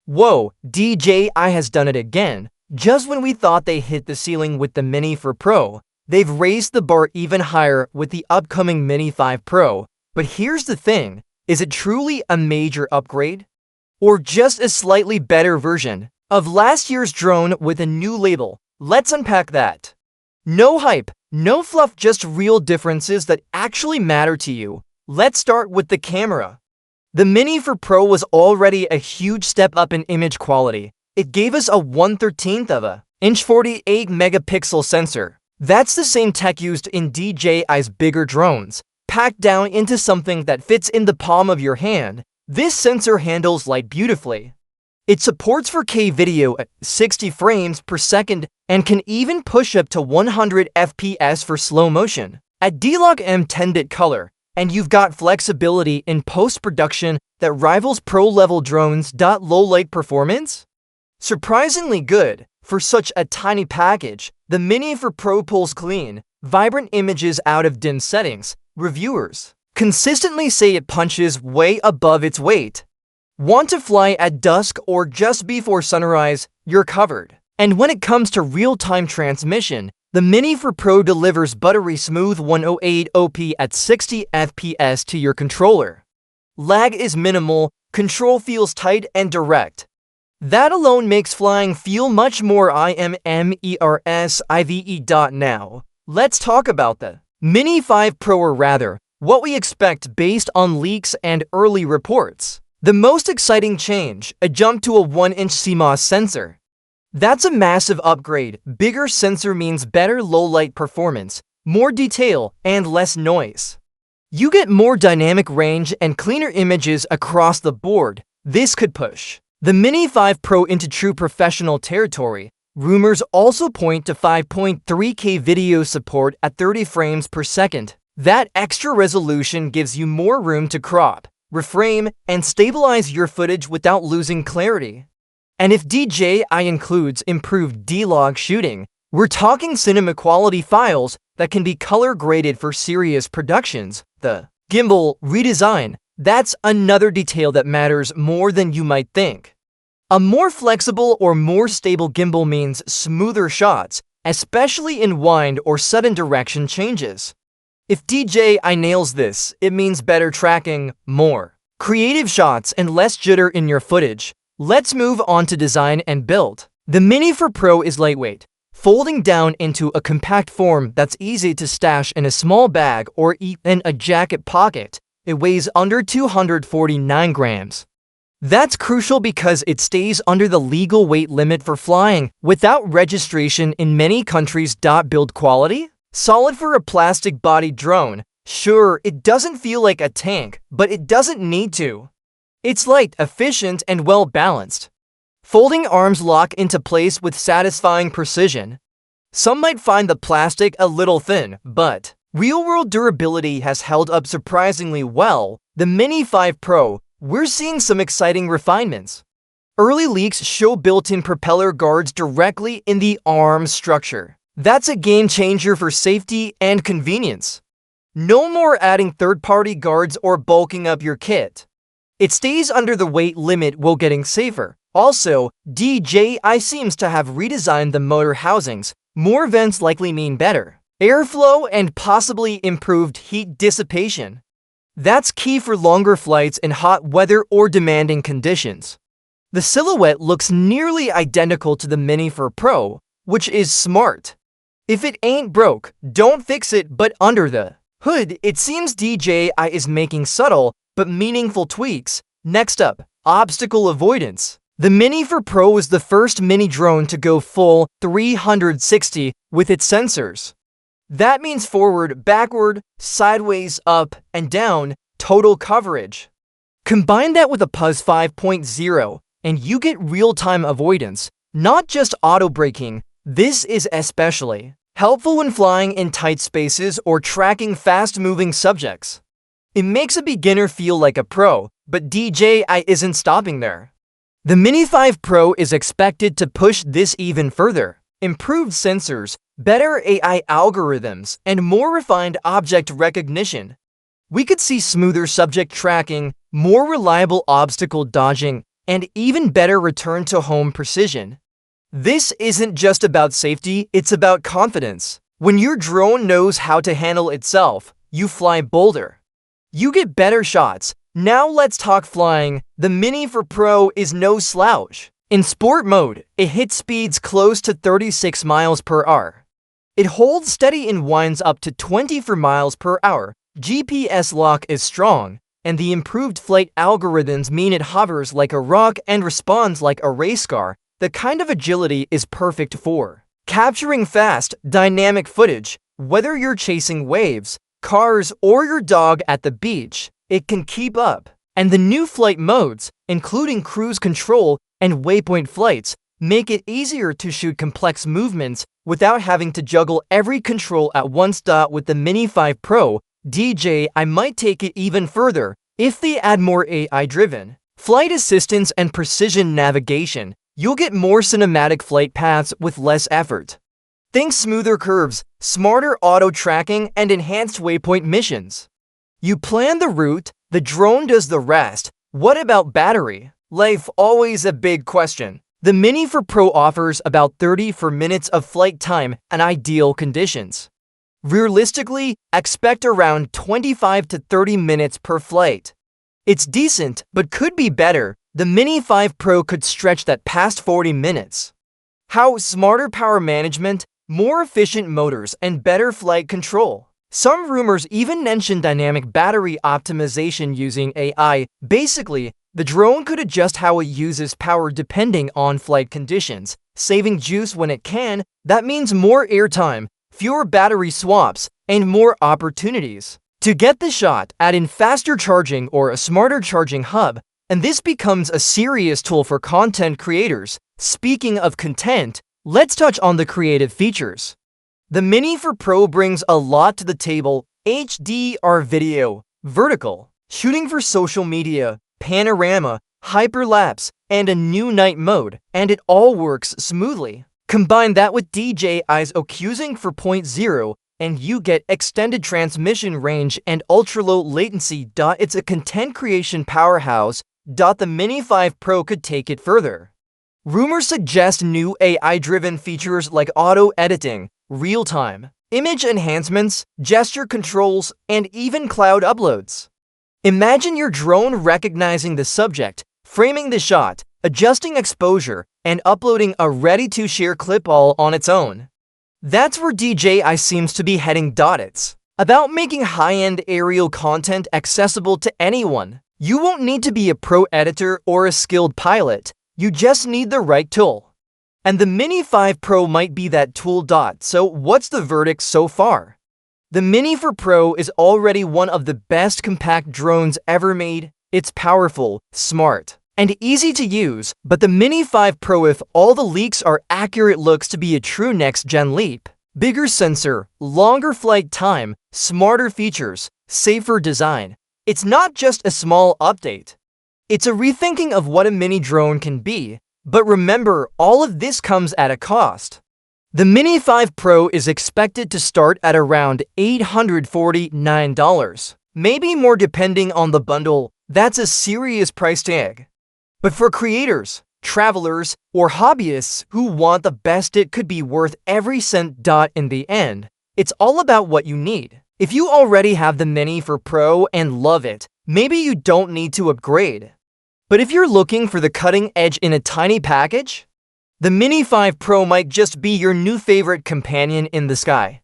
Whoa, DJI has done it again. Just when we thought they hit the ceiling with the Mini 4 Pro, they've raised the bar even higher with the upcoming Mini 5 Pro. But here's the thing, is it truly a major upgrade? Or just a slightly better version of last year's drone with a new label? Let's unpack that. No hype, no fluff, just real differences that actually matter to you. Let's start with the camera. The Mini 4 Pro was already a huge step up in image quality. It gave us a 1/13 of a inch 48 megapixel sensor. That's the same tech used in DJI's bigger drones, packed down into something that fits in the palm of your hand. This sensor handles light beautifully. It supports 4K video at 60 frames per second and can even push up to 100 FPS for slow motion at D-Log M 10-bit color. And you've got flexibility in post-production that rivals pro-level drones. Low light performance? Surprisingly good. For such a tiny package, the Mini 4 Pro pulls clean, vibrant images out of dim settings. Reviewers consistently say it punches way above its weight. Want to fly at dusk or just before sunrise? You're covered. And when it comes to real-time transmission, the Mini 4 Pro delivers buttery smooth 108p at 60 FPS to your controller. Lag is minimal, control feels tight and direct. That alone makes flying feel much more immersive. Now, let's talk about the Mini 5 Pro, or rather, what we expect based on leaks and early reports. The most exciting change, a jump to a 1-inch CMOS sensor. That's a massive upgrade. Bigger sensor means better low-light performance, more detail, and less noise. You get more dynamic range and cleaner images across the board. This could push the Mini 5 Pro into true professional territory. Rumors also point to 5.3K video support at 30 frames per second. That extra resolution gives you more room to crop, reframe, and stabilize your footage without losing clarity. And if DJI includes improved D-Log shooting, we're talking cinema quality files that can be color graded for serious productions. The gimbal redesign, that's another detail that matters more than you might think. A more flexible or more stable gimbal means smoother shots, especially in wind or sudden direction changes. If DJI nails this, it means better tracking, more creative shots, and less jitter in your footage. Let's move on to design and build. The Mini 4 Pro is lightweight, folding down into a compact form that's easy to stash in a small bag or even a jacket pocket. It weighs under 249 grams. That's crucial because it stays under the legal weight limit for flying without registration in many countries. Build quality? Solid for a plastic-bodied drone. Sure, it doesn't feel like a tank, but it doesn't need to. It's light, efficient, and well-balanced. Folding arms lock into place with satisfying precision. Some might find the plastic a little thin, but real-world durability has held up surprisingly well. The Mini 5 Pro, we're seeing some exciting refinements. Early leaks show built-in propeller guards directly in the arm structure. That's a game-changer for safety and convenience. No more adding third-party guards or bulking up your kit. It stays under the weight limit while getting safer. Also, DJI seems to have redesigned the motor housings. More vents likely mean better airflow and possibly improved heat dissipation. That's key for longer flights in hot weather or demanding conditions. The silhouette looks nearly identical to the Mini 4 Pro, which is smart. If it ain't broke, don't fix it. But under the hood, it seems DJI is making subtle but meaningful tweaks. Next up, obstacle avoidance. The Mini 4 Pro is the first mini drone to go full 360 with its sensors. That means forward, backward, sideways, up, and down, total coverage. Combine that with a PUZ 5.0, and you get real-time avoidance, not just auto-braking. This is especially helpful when flying in tight spaces or tracking fast-moving subjects. It makes a beginner feel like a pro, but DJI isn't stopping there. The Mini 5 Pro is expected to push this even further. Improved sensors, better AI algorithms, and more refined object recognition. We could see smoother subject tracking, more reliable obstacle dodging, and even better return-to-home precision. This isn't just about safety, it's about confidence. When your drone knows how to handle itself, you fly bolder. You get better shots. Now let's talk flying. The Mini 4 Pro is no slouch. In sport mode, it hits speeds close to 36 miles per hour. It holds steady and winds up to 24 miles per hour. GPS lock is strong, and the improved flight algorithms mean it hovers like a rock and responds like a race car. The kind of agility is perfect for capturing fast, dynamic footage. Whether you're chasing waves, cars, or your dog at the beach, it can keep up. And the new flight modes, including cruise control and waypoint flights, make it easier to shoot complex movements without having to juggle every control at once. With the Mini 5 Pro, DJI might take it even further if they add more AI-driven flight assistance and precision navigation. You'll get more cinematic flight paths with less effort. Think smoother curves, smarter auto tracking, and enhanced waypoint missions. You plan the route, the drone does the rest. What about battery life? Always a big question. The Mini 4 Pro offers about 34 minutes of flight time in ideal conditions. Realistically, expect around 25 to 30 minutes per flight. It's decent, but could be better. The Mini 5 Pro could stretch that past 40 minutes. How? Smarter power management, more efficient motors, and better flight control. Some rumors even mention dynamic battery optimization using AI. Basically, the drone could adjust how it uses power depending on flight conditions, saving juice when it can. That means more airtime, fewer battery swaps, and more opportunities to get the shot. Add in faster charging or a smarter charging hub, and this becomes a serious tool for content creators. Speaking of content, let's touch on the creative features. The Mini 4 Pro brings a lot to the table: HDR video, vertical shooting for social media, panorama, hyperlapse, and a new night mode, and it all works smoothly. Combine that with DJI's Ocusing 4.0, and you get extended transmission range and ultra-low latency. It's a content creation powerhouse. The Mini 5 Pro could take it further. Rumors suggest new AI-driven features like auto-editing, real-time image enhancements, gesture controls, and even cloud uploads. Imagine your drone recognizing the subject, framing the shot, adjusting exposure, and uploading a ready-to-share clip all on its own. That's where DJI seems to be heading. It's about making high-end aerial content accessible to anyone. You won't need to be a pro editor or a skilled pilot. You just need the right tool. And the Mini 5 Pro might be that tool. So what's the verdict so far? The Mini 4 Pro is already one of the best compact drones ever made. It's powerful, smart, and easy to use, but the Mini 5 Pro, if all the leaks are accurate, looks to be a true next-gen leap. Bigger sensor, longer flight time, smarter features, safer design. It's not just a small update. It's a rethinking of what a mini drone can be. But remember, all of this comes at a cost. The Mini 5 Pro is expected to start at around $849, maybe more depending on the bundle. That's a serious price tag. But for creators, travelers, or hobbyists who want the best, it could be worth every cent. In the end, it's all about what you need. If you already have the Mini 4 Pro and love it, maybe you don't need to upgrade. But if you're looking for the cutting edge in a tiny package, the Mini 5 Pro might just be your new favorite companion in the sky.